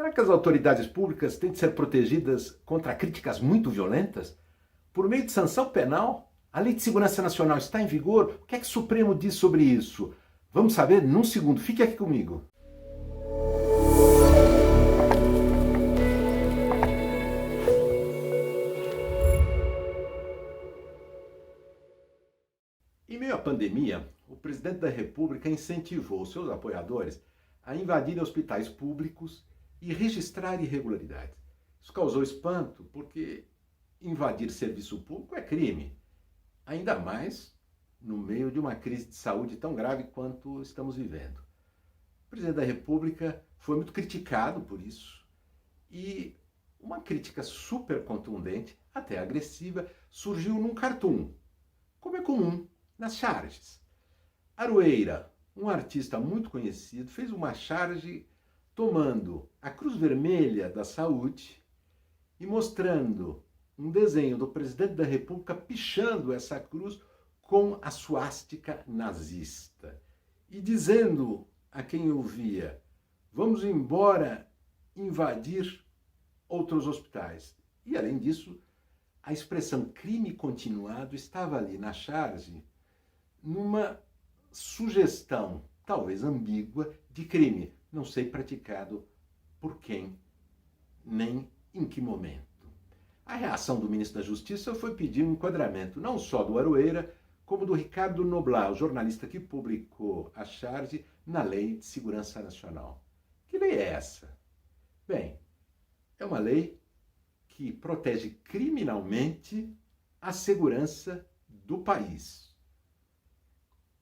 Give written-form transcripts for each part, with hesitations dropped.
Será que as autoridades públicas têm de ser protegidas contra críticas muito violentas? Por meio de sanção penal? A Lei de Segurança Nacional está em vigor? O que é que o Supremo diz sobre isso? Vamos saber num segundo. Fique aqui comigo. Em meio à pandemia, o presidente da República incentivou seus apoiadores a invadirem hospitais públicos e registrar irregularidades. Isso causou espanto porque invadir serviço público é crime, ainda mais no meio de uma crise de saúde tão grave quanto estamos vivendo. O presidente da República foi muito criticado por isso e uma crítica super contundente, até agressiva, surgiu num cartoon, como é comum nas charges. Aroeira, um artista muito conhecido, fez uma charge tomando a Cruz Vermelha da Saúde e mostrando um desenho do presidente da República pichando essa cruz com a suástica nazista e dizendo a quem ouvia: vamos embora invadir outros hospitais. E além disso, a expressão crime continuado estava ali na charge numa sugestão, talvez ambígua, de crime, não sei praticado por quem, nem em que momento. A reação do ministro da Justiça foi pedir um enquadramento não só do Aroeira, como do Ricardo Noblat, o jornalista que publicou a charge na Lei de Segurança Nacional. Que lei é essa? Bem, é uma lei que protege criminalmente a segurança do país.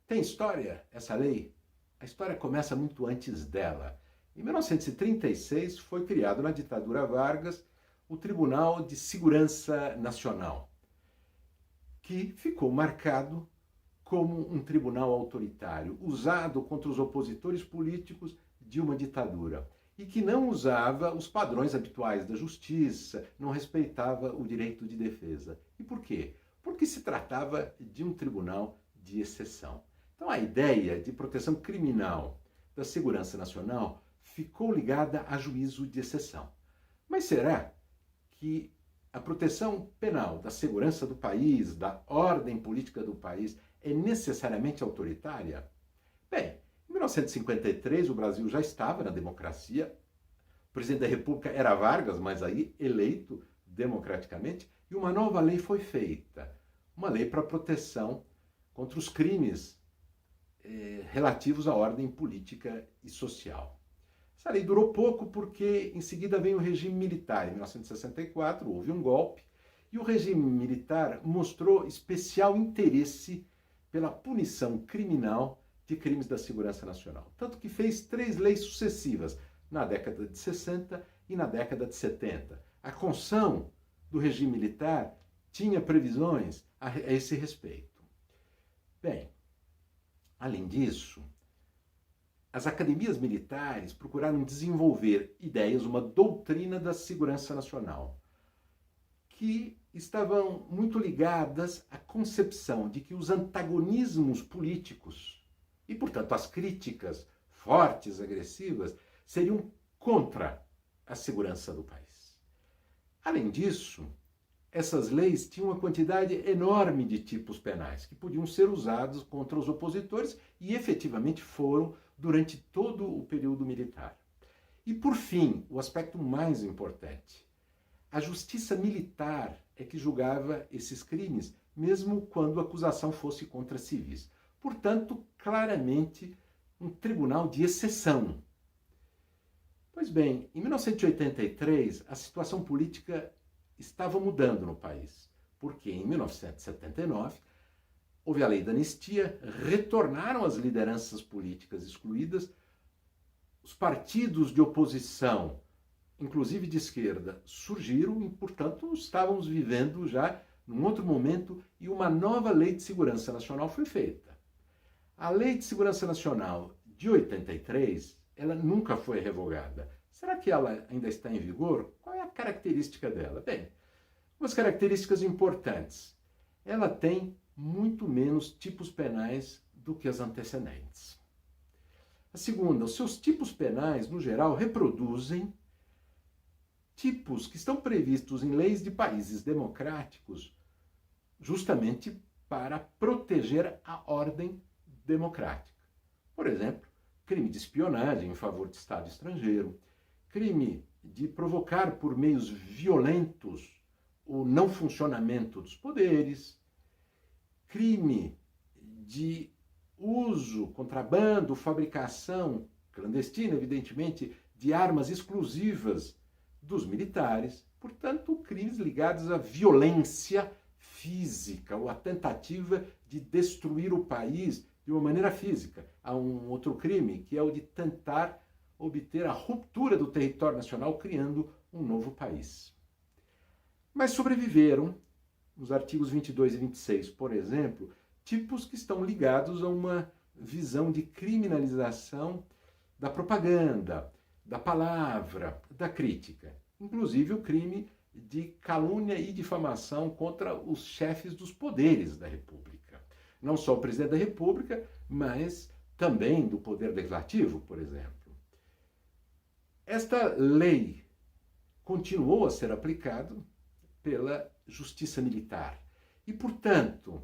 Tem história essa lei? A história começa muito antes dela. Em 1936 foi criado na ditadura Vargas o Tribunal de Segurança Nacional, que ficou marcado como um tribunal autoritário, usado contra os opositores políticos de uma ditadura, e que não usava os padrões habituais da justiça, não respeitava o direito de defesa. E por quê? Porque se tratava de um tribunal de exceção. Então a ideia de proteção criminal da segurança nacional ficou ligada a juízo de exceção. Mas será que a proteção penal da segurança do país, da ordem política do país, é necessariamente autoritária? Bem, em 1953 o Brasil já estava na democracia, o presidente da República era Vargas, mas aí eleito democraticamente, e uma nova lei foi feita, uma lei para proteção contra os crimes relativos à ordem política e social. Essa lei durou pouco porque em seguida veio o regime militar. Em 1964 houve um golpe e o regime militar mostrou especial interesse pela punição criminal de crimes da segurança nacional. Tanto que fez 3 leis sucessivas na década de 60 e na década de 70. A Constituição do regime militar tinha previsões a esse respeito. Bem, além disso, as academias militares procuraram desenvolver ideias, uma doutrina da segurança nacional, que estavam muito ligadas à concepção de que os antagonismos políticos e, portanto, as críticas fortes, agressivas, seriam contra a segurança do país. Além disso, essas leis tinham uma quantidade enorme de tipos penais que podiam ser usados contra os opositores e efetivamente foram durante todo o período militar. E, por fim, o aspecto mais importante. A justiça militar é que julgava esses crimes, mesmo quando a acusação fosse contra civis. Portanto, claramente, um tribunal de exceção. Pois bem, em 1983, a situação política estava mudando no país, porque em 1979 houve a lei da anistia, retornaram as lideranças políticas excluídas, os partidos de oposição, inclusive de esquerda, surgiram e, portanto, estávamos vivendo já num outro momento e uma nova Lei de Segurança Nacional foi feita. A Lei de Segurança Nacional de 83, ela nunca foi revogada. Será que ela ainda está em vigor? Qual é a característica dela? Bem, umas características importantes. Ela tem muito menos tipos penais do que as antecedentes. A segunda, os seus tipos penais, no geral, reproduzem tipos que estão previstos em leis de países democráticos justamente para proteger a ordem democrática. Por exemplo, crime de espionagem em favor de Estado estrangeiro, crime de provocar por meios violentos o não funcionamento dos poderes, crime de uso, contrabando, fabricação clandestina, evidentemente, de armas exclusivas dos militares, portanto, crimes ligados à violência física ou à tentativa de destruir o país de uma maneira física. Há um outro crime, que é o de tentar obter a ruptura do território nacional, criando um novo país. Mas sobreviveram, nos artigos 22 e 26, por exemplo, tipos que estão ligados a uma visão de criminalização da propaganda, da palavra, da crítica. Inclusive o crime de calúnia e difamação contra os chefes dos poderes da República. Não só o presidente da República, mas também do Poder Legislativo, por exemplo. Esta lei continuou a ser aplicada pela Justiça Militar. E, portanto,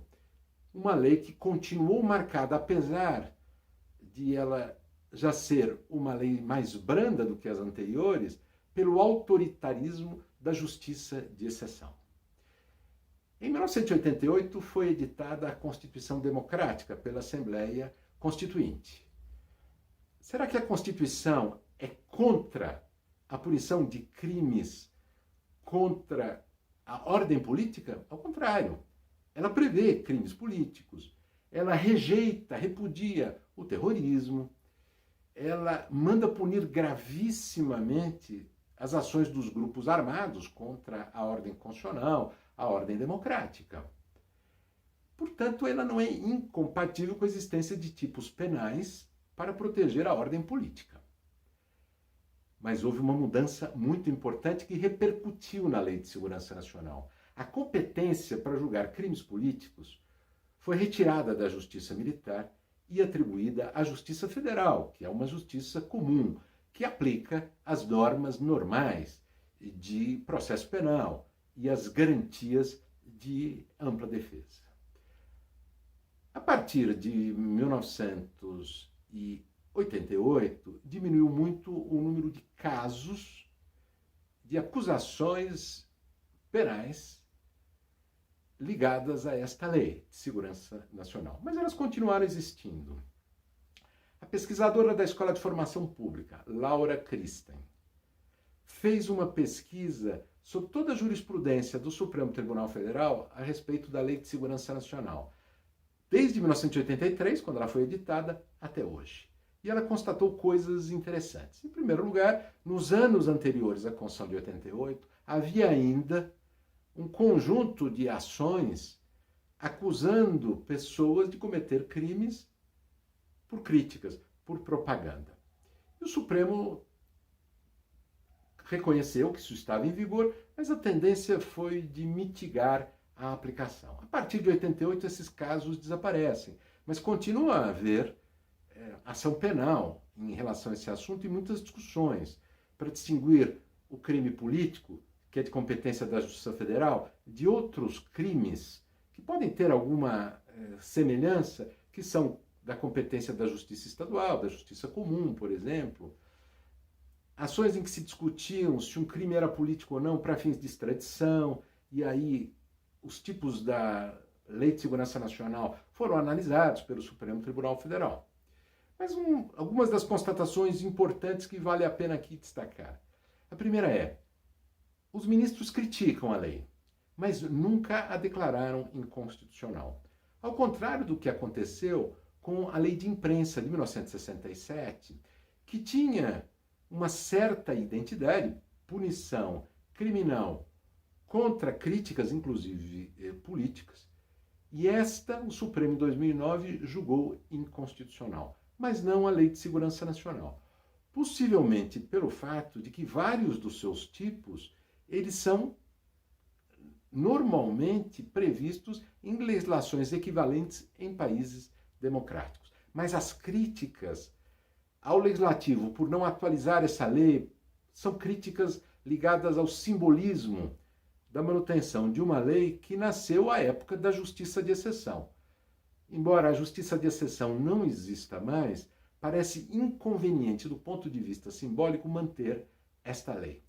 uma lei que continuou marcada, apesar de ela já ser uma lei mais branda do que as anteriores, pelo autoritarismo da justiça de exceção. Em 1988 foi editada a Constituição Democrática pela Assembleia Constituinte. Será que a Constituição é contra a punição de crimes contra a ordem política? Ao contrário, ela prevê crimes políticos, ela rejeita, repudia o terrorismo, ela manda punir gravissimamente as ações dos grupos armados contra a ordem constitucional, a ordem democrática. Portanto, ela não é incompatível com a existência de tipos penais para proteger a ordem política. Mas houve uma mudança muito importante que repercutiu na Lei de Segurança Nacional. A competência para julgar crimes políticos foi retirada da Justiça Militar e atribuída à Justiça Federal, que é uma justiça comum, que aplica as normas normais de processo penal e as garantias de ampla defesa. A partir de 1988, diminuiu muito o número de casos de acusações penais ligadas a esta lei de segurança nacional. Mas elas continuaram existindo. A pesquisadora da Escola de Formação Pública, Laura Kristen, fez uma pesquisa sobre toda a jurisprudência do Supremo Tribunal Federal a respeito da Lei de Segurança Nacional, desde 1983, quando ela foi editada, até hoje. E ela constatou coisas interessantes. Em primeiro lugar, nos anos anteriores à Constituição de 88, havia ainda um conjunto de ações acusando pessoas de cometer crimes por críticas, por propaganda. E o Supremo reconheceu que isso estava em vigor, mas a tendência foi de mitigar a aplicação. A partir de 88, esses casos desaparecem, mas continua a haver ação penal em relação a esse assunto e muitas discussões para distinguir o crime político, que é de competência da Justiça Federal, de outros crimes que podem ter alguma semelhança, que são da competência da Justiça Estadual, da Justiça Comum, por exemplo. Ações em que se discutiam se um crime era político ou não para fins de extradição, e aí os tipos da Lei de Segurança Nacional foram analisados pelo Supremo Tribunal Federal. Mas algumas das constatações importantes que vale a pena aqui destacar. A primeira é: os ministros criticam a lei, mas nunca a declararam inconstitucional. Ao contrário do que aconteceu com a Lei de Imprensa de 1967, que tinha uma certa identidade, punição criminal contra críticas, inclusive políticas, e esta o Supremo em 2009 julgou inconstitucional, mas não a Lei de Segurança Nacional. Possivelmente pelo fato de que vários dos seus tipos, eles são normalmente previstos em legislações equivalentes em países democráticos. Mas as críticas ao legislativo por não atualizar essa lei são críticas ligadas ao simbolismo da manutenção de uma lei que nasceu à época da justiça de exceção. Embora a justiça de exceção não exista mais, parece inconveniente do ponto de vista simbólico manter esta lei.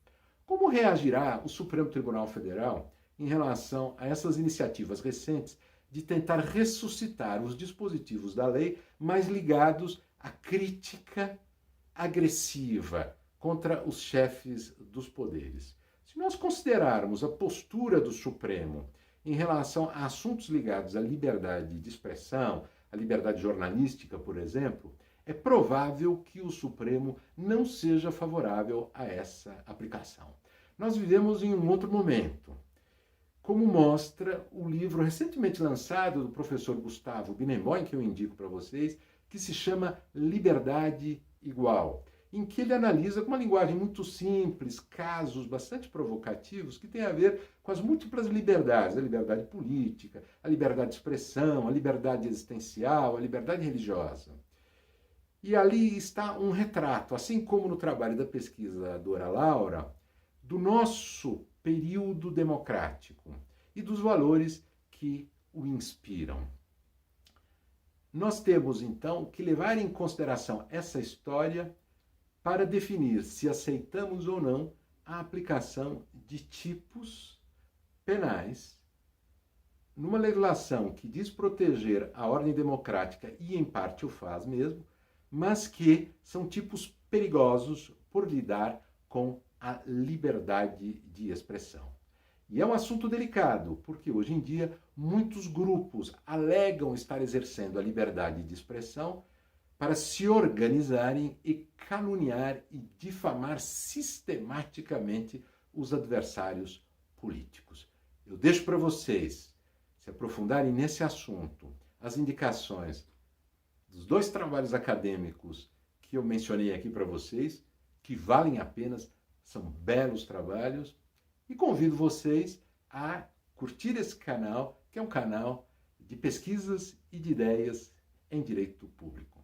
Como reagirá o Supremo Tribunal Federal em relação a essas iniciativas recentes de tentar ressuscitar os dispositivos da lei mais ligados à crítica agressiva contra os chefes dos poderes? Se nós considerarmos a postura do Supremo em relação a assuntos ligados à liberdade de expressão, à liberdade jornalística, por exemplo, é provável que o Supremo não seja favorável a essa aplicação. Nós vivemos em um outro momento, como mostra o livro recentemente lançado do professor Gustavo Binemboim, que eu indico para vocês, que se chama Liberdade Igual, em que ele analisa com uma linguagem muito simples, casos bastante provocativos que têm a ver com as múltiplas liberdades, a liberdade política, a liberdade de expressão, a liberdade existencial, a liberdade religiosa. E ali está um retrato, assim como no trabalho da pesquisadora Laura, do nosso período democrático e dos valores que o inspiram. Nós temos, então, que levar em consideração essa história para definir se aceitamos ou não a aplicação de tipos penais numa legislação que diz proteger a ordem democrática e, em parte, o faz mesmo, mas que são tipos perigosos por lidar com a liberdade de expressão. E é um assunto delicado, porque hoje em dia muitos grupos alegam estar exercendo a liberdade de expressão para se organizarem e caluniar e difamar sistematicamente os adversários políticos. Eu deixo para vocês se aprofundarem nesse assunto as indicações dos dois trabalhos acadêmicos que eu mencionei aqui para vocês, que valem a pena, são belos trabalhos, e convido vocês a curtir esse canal, que é um canal de pesquisas e de ideias em direito público.